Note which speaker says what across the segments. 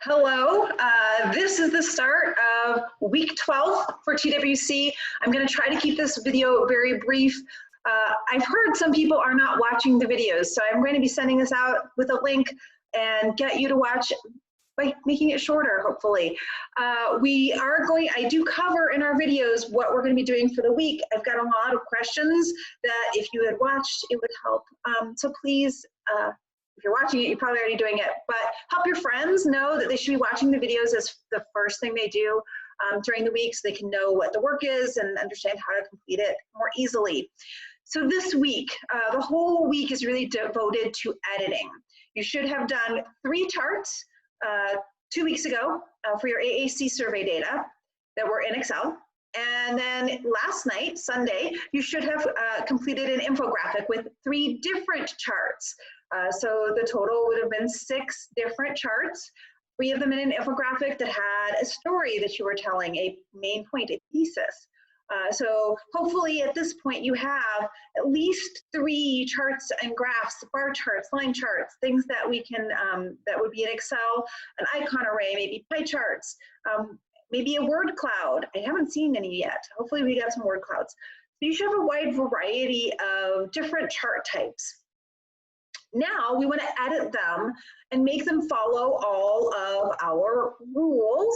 Speaker 1: Hello, this is the start of week 12 for TWC. I'm going to try to keep this video very brief. I've heard some people are not watching the videos, so I'm going to be sending this out with a link and get you to watch by making it shorter, hopefully. I do cover in our videos what we're going to be doing for the week. I've got a lot of questions that if you had watched, it would help. So please, if you're watching it, you're probably already doing it, but help your friends know that they should be watching the videos as the first thing they do during the week so they can know what the work is and understand how to complete it more easily. So this week, the whole week is really devoted to editing. You should have done 3 charts 2 weeks ago for your AAC survey data that were in Excel. And then last night, Sunday, you should have completed an infographic with 3 different charts. So the total would have been 6 different charts, 3 of them in an infographic that had a story that you were telling, a main point, a thesis. So hopefully at this point you have at least 3 charts and graphs, bar charts, line charts, things that we can, that would be in Excel, an icon array, maybe pie charts, maybe a word cloud. I haven't seen any yet. Hopefully we got some word clouds. So you should have a wide variety of different chart types. Now we want to edit them and make them follow all of our rules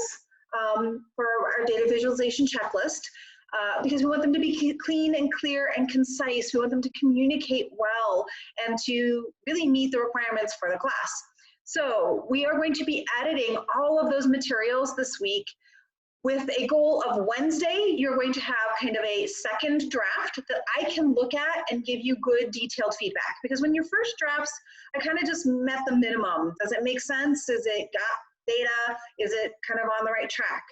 Speaker 1: for our data visualization checklist because we want them to be clean and clear and concise. We want them to communicate well and to really meet the requirements for the class. So we are going to be editing all of those materials this week with a goal of Wednesday. You're going to have kind of a second draft that I can look at and give you good detailed feedback. Because when your first drafts, I kind of just met the minimum. Does it make sense? Is it got data? Is it kind of on the right track?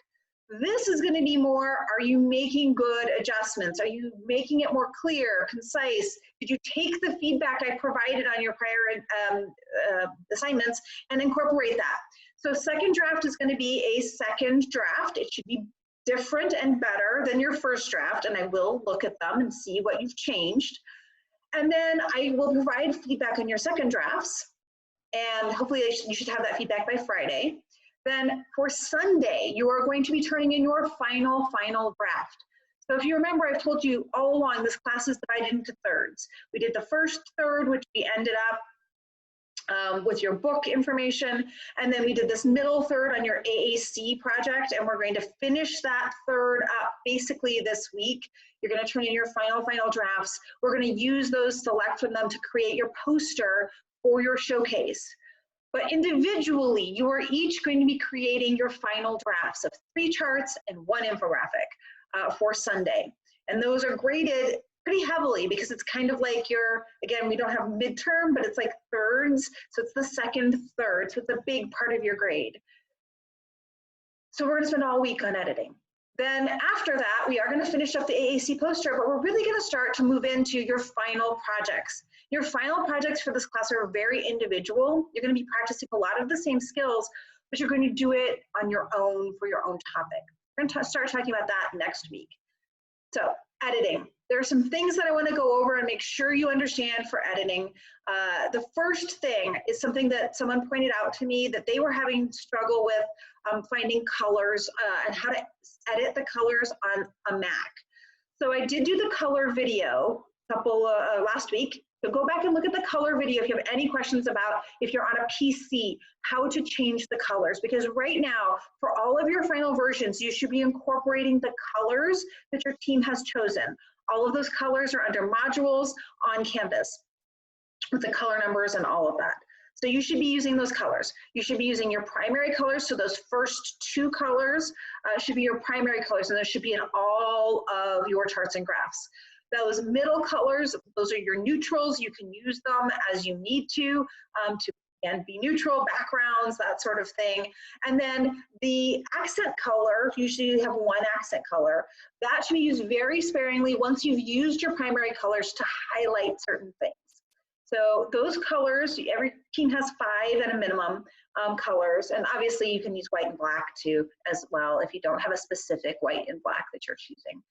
Speaker 1: This is going to be more, are you making good adjustments? Are you making it more clear, concise? Did you take the feedback I provided on your prior assignments and incorporate that? So second draft is going to be a second draft. It should be different and better than your first draft, and I will look at them and see what you've changed. And then I will provide feedback on your second drafts, and hopefully you should have that feedback by Friday. Then for Sunday, you are going to be turning in your final draft. So if you remember, I've told you all along, this class is divided into thirds. We did the first third, which we ended up with your book information, and then we did this middle third on your AAC project, and we're going to finish that third up basically this week. You're going to turn in your final drafts. We're going to use those, select from them to create your poster for your showcase. But individually, you are each going to be creating your final drafts of 3 charts and 1 infographic for Sunday. And those are graded pretty heavily because it's kind of like your, again, we don't have midterm, but it's like thirds. So it's the second third. So it's a big part of your grade. So we're going to spend all week on editing. Then after that, we are going to finish up the AAC poster, but we're really going to start to move into your final projects. Your final projects for this class are very individual. You're going to be practicing a lot of the same skills, but you're going to do it on your own for your own topic. We're going to start talking about that next week. So editing. There are some things that I want to go over and make sure you understand for editing. The first thing is something that someone pointed out to me that they were having struggle with finding colors and how to edit the colors on a Mac. So I did do the color video last week. So go back and look at the color video if you have any questions about if you're on a PC, how to change the colors. Because right now, for all of your final versions, you should be incorporating the colors that your team has chosen. All of those colors are under modules on Canvas with the color numbers and all of that. So you should be using those colors. You should be using your primary colors. So those first 2 colors should be your primary colors, and those should be in all of your charts and graphs. Those middle colors, those are your neutrals. You can use them as you need to and be neutral, backgrounds, that sort of thing. And then the accent color, usually you have 1 accent color. That should be used very sparingly once you've used your primary colors to highlight certain things. So those colors, every team has 5 at a minimum colors, and obviously you can use white and black too as well if you don't have a specific white and black that you're choosing.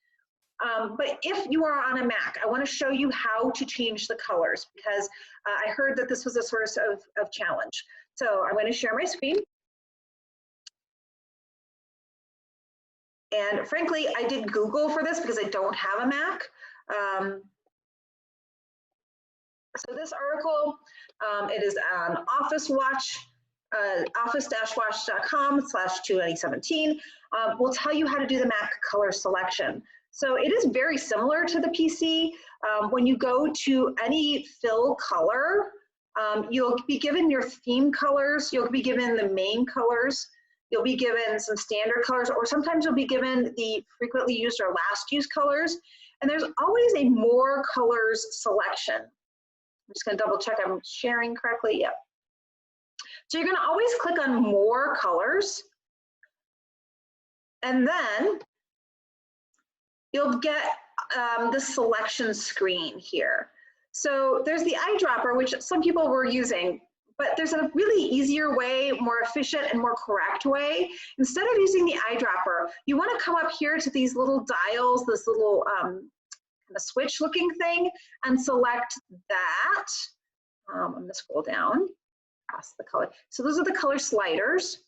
Speaker 1: But if you are on a Mac, I want to show you how to change the colors because I heard that this was a source of challenge. So I'm going to share my screen. And frankly, I did Google for this because I don't have a Mac. So this article, it is on Office Watch, office-watch.com/2017, will tell you how to do the Mac color selection. So it is very similar to the PC. When you go to any fill color, you'll be given your theme colors, you'll be given the main colors, you'll be given some standard colors, or sometimes you'll be given the frequently used or last used colors. And there's always a more colors selection. I'm just gonna double check I'm sharing correctly, yep. So you're gonna always click on more colors, and then you'll get the selection screen here. So there's the eyedropper, which some people were using, but there's a really easier way, more efficient and more correct way. Instead of using the eyedropper, you wanna come up here to these little dials, this little kind of switch looking thing, and select that. I'm gonna scroll down past the color. So those are the color sliders.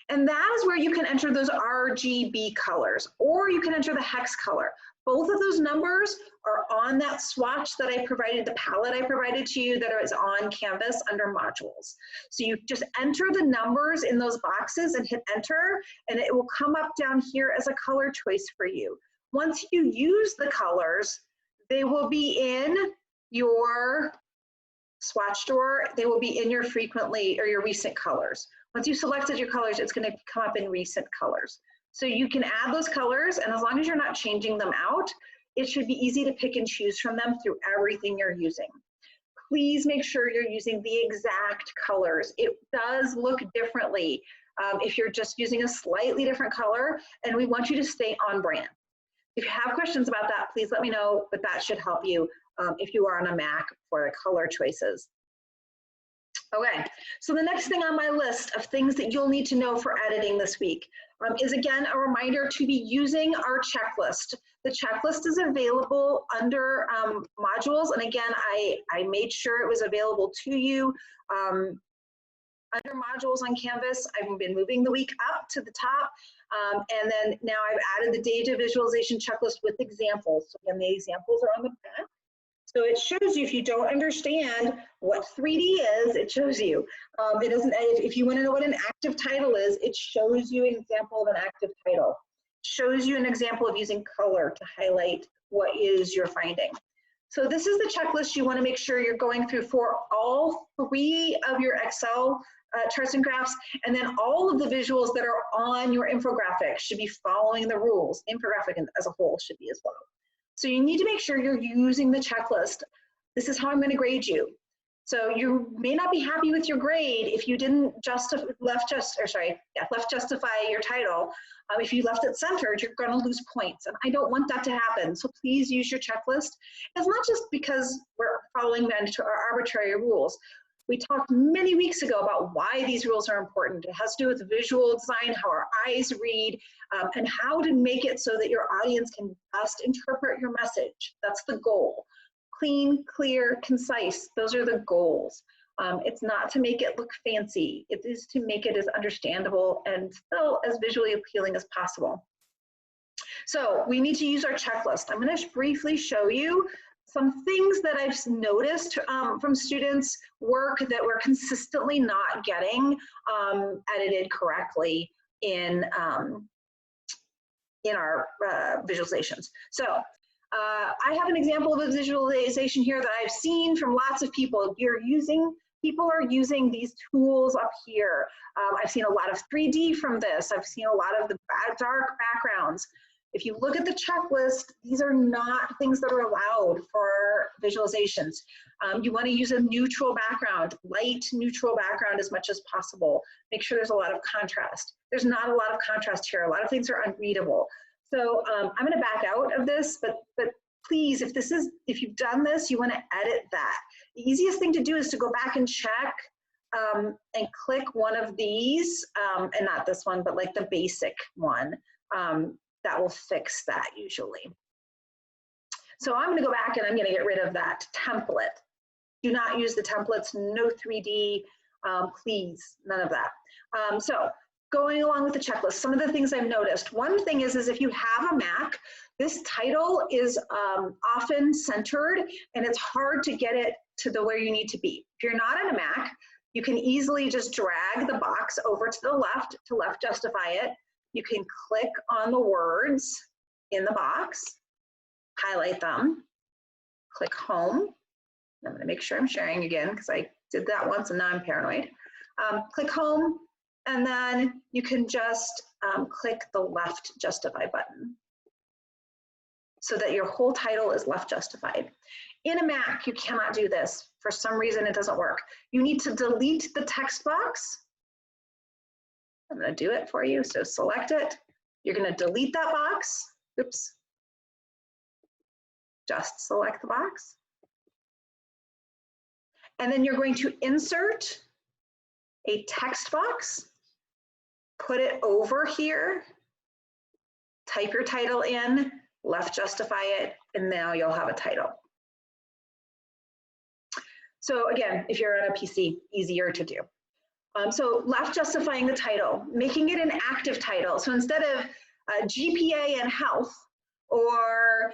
Speaker 1: And that is where you can enter those RGB colors, or you can enter the hex color. Both of those numbers are on that swatch that I provided, the palette I provided to you that is on Canvas under modules. So you just enter the numbers in those boxes and hit enter, and it will come up down here as a color choice for you. Once you use the colors, they will be in your swatch drawer. They will be in your frequently or your recent colors. Once you've selected your colors, it's going to come up in recent colors. So you can add those colors, and as long as you're not changing them out, it should be easy to pick and choose from them through everything you're using. Please make sure you're using the exact colors. It does look differently if you're just using a slightly different color, and we want you to stay on brand. If you have questions about that, please let me know, but that should help you if you are on a Mac for the color choices. Okay, so the next thing on my list of things that you'll need to know for editing this week is again a reminder to be using our checklist. The checklist is available under modules, and again, I made sure it was available to you. Under modules on Canvas, I've been moving the week up to the top, and then now I've added the data visualization checklist with examples. So again, the examples are on the back. So it shows you, if you don't understand what 3D is, it shows you. It doesn't, if you want to know what an active title is, it shows you an example of an active title. It shows you an example of using color to highlight what is your finding. So this is the checklist you want to make sure you're going through for all 3 of your Excel charts and graphs, and then all of the visuals that are on your infographic should be following the rules. Infographic as a whole should be as well. So you need to make sure you're using the checklist. This is how I'm going to grade you. So you may not be happy with your grade if you didn't left justify your title. If you left it centered, you're going to lose points, and I don't want that to happen. So please use your checklist. It's not just because we're following mandatory or arbitrary rules. We talked many weeks ago about why these rules are important. It has to do with visual design, how our eyes read, and how to make it so that your audience can best interpret your message. That's the goal. Clean, clear, concise, those are the goals. It's not to make it look fancy. It is to make it as understandable and still as visually appealing as possible. So we need to use our checklist. I'm going to briefly show you some things that I've noticed from students' work that we're consistently not getting edited correctly in our visualizations. So I have an example of a visualization here that I've seen from lots of people. People are using these tools up here. I've seen a lot of 3D from this. I've seen a lot of the dark backgrounds. If you look at the checklist, these are not things that are allowed for visualizations. You want to use a neutral background, light neutral background as much as possible. Make sure there's a lot of contrast. There's not a lot of contrast here. A lot of things are unreadable. So I'm going to back out of this, but please, if you've done this, you want to edit that. The easiest thing to do is to go back and check and click one of these, and not this one, but like the basic one. That will fix that usually. So I'm going to go back and I'm going to get rid of that template. Do not use the templates, no 3D, please, none of that. So going along with the checklist, some of the things I've noticed. One thing is if you have a Mac, this title is often centered and it's hard to get it to where you need to be. If you're not on a Mac, you can easily just drag the box over to the left to left justify it. You can click on the words in the box, highlight them, click home. I'm going to make sure I'm sharing again because I did that once and now I'm paranoid. Click home, and then you can just click the left justify button so that your whole title is left justified. In a Mac, you cannot do this. For some reason, it doesn't work. You need to delete the text box. I'm going to do it for you. So select it. You're going to delete that box. Oops. Just select the box. And then you're going to insert a text box, put it over here, type your title in, left justify it, and now you'll have a title. So again, if you're on a PC, easier to do. So left justifying the title, making it an active title. So instead of GPA and health or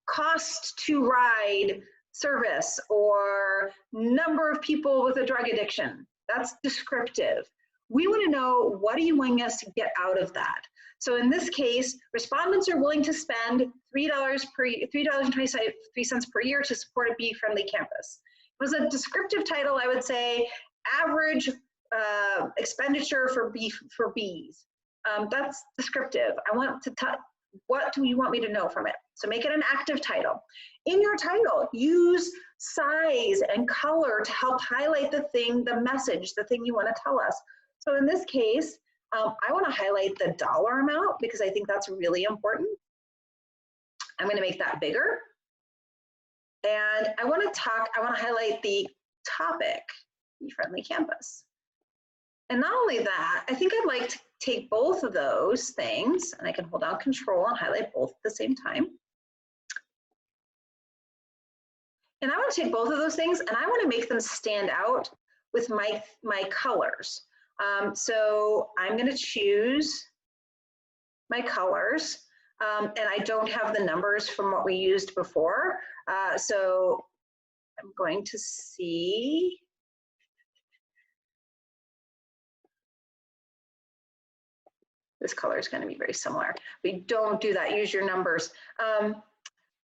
Speaker 1: cost to ride service or number of people with a drug addiction, that's descriptive. We want to know, what are you wanting us to get out of that? So in this case, respondents are willing to spend $3.23 per year to support a bee-friendly campus. If it was a descriptive title, I would say average expenditure for bees. That's descriptive. I want to what do you want me to know from it? So make it an active title. In your title, use size and color to help highlight the thing, the message, the thing you want to tell us. So in this case, I want to highlight the dollar amount because I think that's really important. I'm going to make that bigger. And I want to highlight the topic, bee-friendly campus. And not only that, I think I'd like to take both of those things, and I can hold down Control and highlight both at the same time. And I want to take both of those things and I want to make them stand out with my colors. So I'm going to choose my colors, and I don't have the numbers from what we used before. So I'm going to see. This color is going to be very similar. We don't do that. Use your numbers.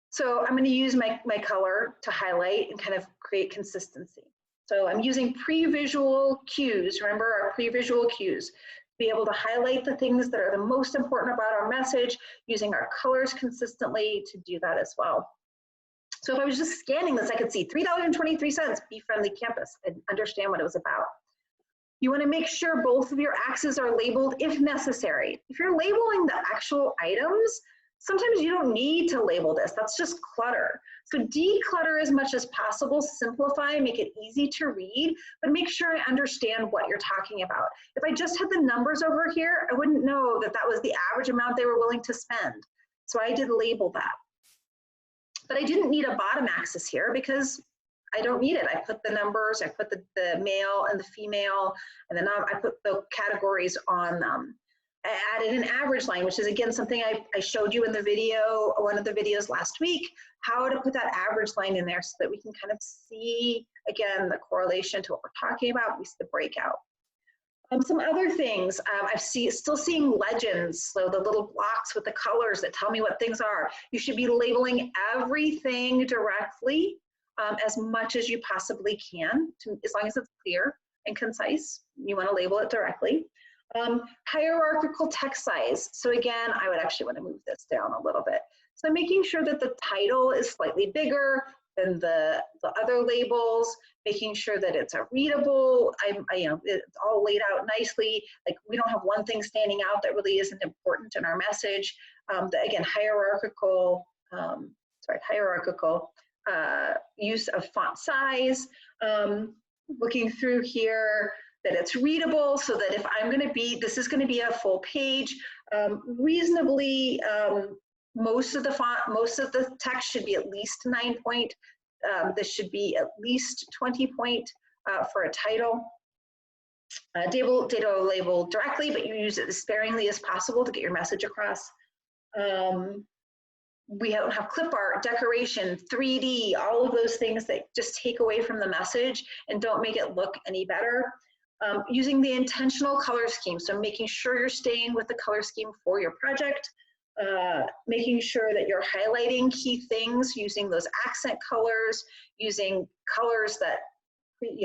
Speaker 1: So I'm going to use my color to highlight and kind of create consistency. So I'm using pre-visual cues. Remember our pre-visual cues. Be able to highlight the things that are the most important about our message, using our colors consistently to do that as well. So if I was just scanning this, I could see $3.23, bee-friendly campus, and understand what it was about. You want to make sure both of your axes are labeled if necessary. If you're labeling the actual items, sometimes you don't need to label this. That's just clutter. So declutter as much as possible, simplify, make it easy to read, but make sure I understand what you're talking about. If I just had the numbers over here, I wouldn't know that that was the average amount they were willing to spend. So I did label that. But I didn't need a bottom axis here because I don't need it. I put the numbers, I put the male and the female, and then I put the categories on them. I added an average line, which is again something I showed you in the video, one of the videos last week, how to put that average line in there so that we can kind of see, again, the correlation to what we're talking about. We see the breakout. Some other things, still seeing legends, so the little blocks with the colors that tell me what things are. You should be labeling everything directly as much as you possibly can, as long as it's clear and concise. You want to label it directly. Hierarchical text size. So again, I would actually want to move this down a little bit. So making sure that the title is slightly bigger than the other labels, making sure that it's a readable, it's all laid out nicely. Like we don't have one thing standing out that really isn't important in our message. Again, hierarchical use of font size. Looking through here, that it's readable, so that if I'm going to be, this is going to be a full page, reasonably, most of the text should be at least 9 point. This should be at least 20 point for a title. data label directly, but you use it as sparingly as possible to get your message across. We don't have clip art, decoration, 3D, all of those things that just take away from the message and don't make it look any better. Using the intentional color scheme, so making sure you're staying with the color scheme for your project, making sure that you're highlighting key things, using those accent colors, using colors that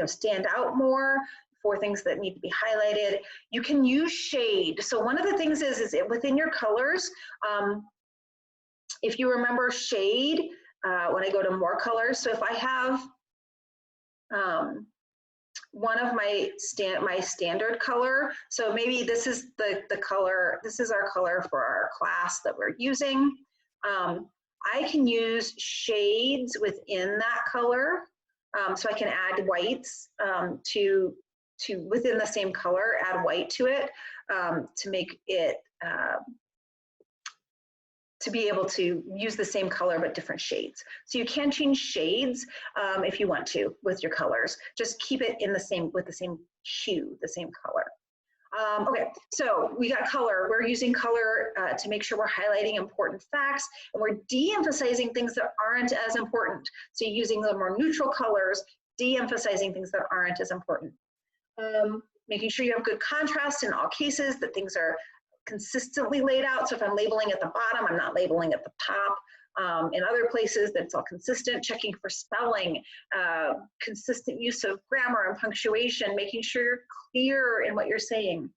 Speaker 1: stand out more for things that need to be highlighted. You can use shade. So one of the things is within your colors, if you remember shade, when I go to more colors, so if I have one of my standard color, so maybe this is the color, this is our color for our class that we're using. I can use shades within that color, so I can add whites to within the same color, add white to it to make it to be able to use the same color but different shades. So you can change shades if you want to with your colors. Just keep it in the same, with the same hue, the same color. Okay, so we got color. We're using color to make sure we're highlighting important facts, and we're de-emphasizing things that aren't as important. So using the more neutral colors, de-emphasizing things that aren't as important. Making sure you have good contrast in all cases, that things are consistently laid out. So if I'm labeling at the bottom, I'm not labeling at the top. In other places, that it's all consistent. Checking for spelling, consistent use of grammar and punctuation, making sure you're clear in what you're saying.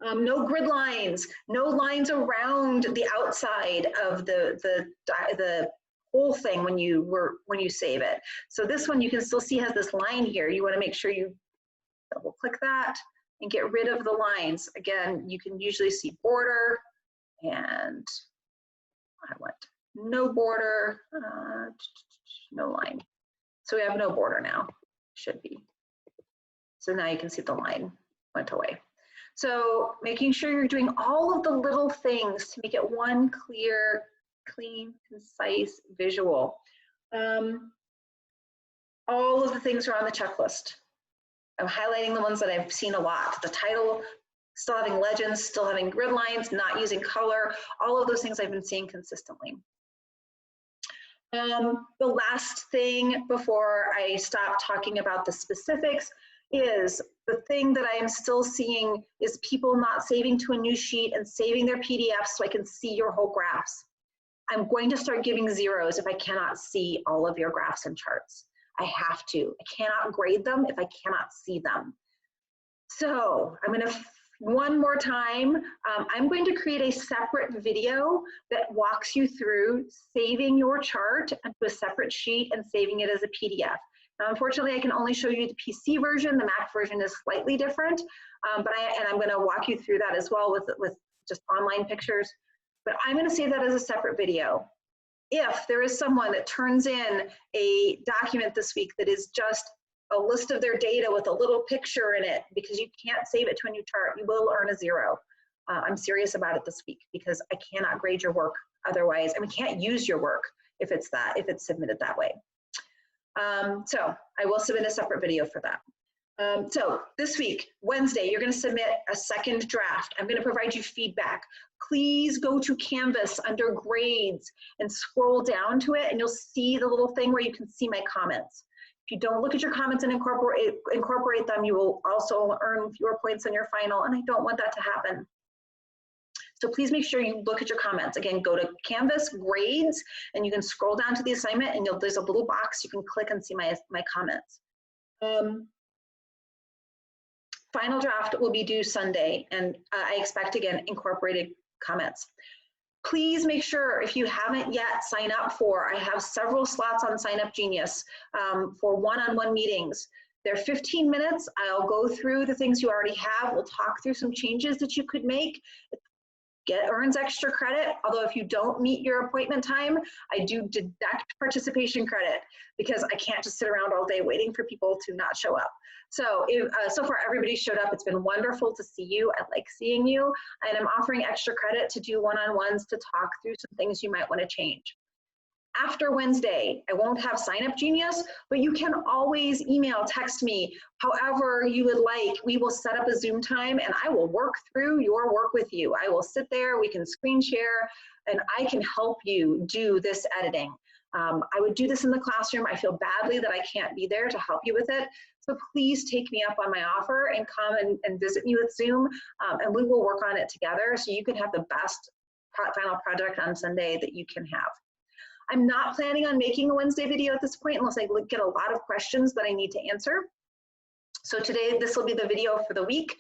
Speaker 1: No grid lines, no lines around the outside of the whole thing when you save it. So this one you can still see has this line here. You want to make sure you double click that and get rid of the lines. Again, you can usually see border, and I want no border, no line. So we have no border now, should be. So now you can see the line went away. So making sure you're doing all of the little things to make it one clear, clean, concise visual. All of the things are on the checklist. I'm highlighting the ones that I've seen a lot. The title, still having legends, still having grid lines, not using color, all of those things I've been seeing consistently. The last thing before I stop talking about the specifics is the thing that I am still seeing is people not saving to a new sheet and saving their PDFs so I can see your whole graphs. I'm going to start giving zeros if I cannot see all of your graphs and charts. I have to. I cannot grade them if I cannot see them. So I'm going to, one more time, I'm going to create a separate video that walks you through saving your chart into a separate sheet and saving it as a PDF. Now, unfortunately, I can only show you the PC version. The Mac version is slightly different, and I'm going to walk you through that as well with just online pictures. But I'm going to save that as a separate video. If there is someone that turns in a document this week that is just a list of their data with a little picture in it because you can't save it to a new chart, you will earn a 0. I'm serious about it this week because I cannot grade your work otherwise, and we can't use your work if it's submitted that way. So I will submit a separate video for that. So this week, Wednesday, you're going to submit a second draft. I'm going to provide you feedback. Please go to Canvas under grades and scroll down to it, and you'll see the little thing where you can see my comments. If you don't look at your comments and incorporate them, you will also earn fewer points on your final, and I don't want that to happen. So please make sure you look at your comments. Again, go to Canvas, grades, and you can scroll down to the assignment, and there's a little box you can click and see my comments. Final draft will be due Sunday, and I expect, again, incorporated comments. Please make sure, if you haven't yet, sign up for, I have several slots on Sign Up Genius for one-on-one meetings. They're 15 minutes. I'll go through the things you already have. We'll talk through some changes that you could make. Earns extra credit, although if you don't meet your appointment time, I do deduct participation credit because I can't just sit around all day waiting for people to not show up. So so far everybody showed up. It's been wonderful to see you. I like seeing you, and I'm offering extra credit to do one-on-ones to talk through some things you might want to change. After Wednesday, I won't have Sign Up Genius, but you can always email, text me, however you would like. We will set up a Zoom time and I will work through your work with you. I will sit there, we can screen share, and I can help you do this editing. I would do this in the classroom. I feel badly that I can't be there to help you with it. So please take me up on my offer and come and visit me with Zoom, and we will work on it together so you can have the best final project on Sunday that you can have. I'm not planning on making a Wednesday video at this point unless I get a lot of questions that I need to answer. So today, this will be the video for the week.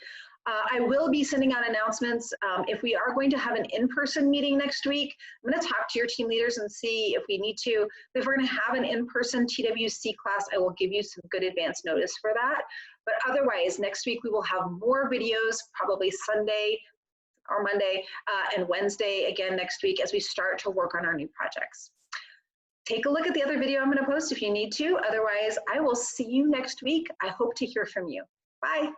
Speaker 1: I will be sending out announcements. If we are going to have an in-person meeting next week, I'm going to talk to your team leaders and see if we need to. If we're going to have an in-person TWC class, I will give you some good advance notice for that. But otherwise, next week we will have more videos, probably Sunday or Monday and Wednesday again next week as we start to work on our new projects. Take a look at the other video I'm going to post if you need to. Otherwise, I will see you next week. I hope to hear from you. Bye.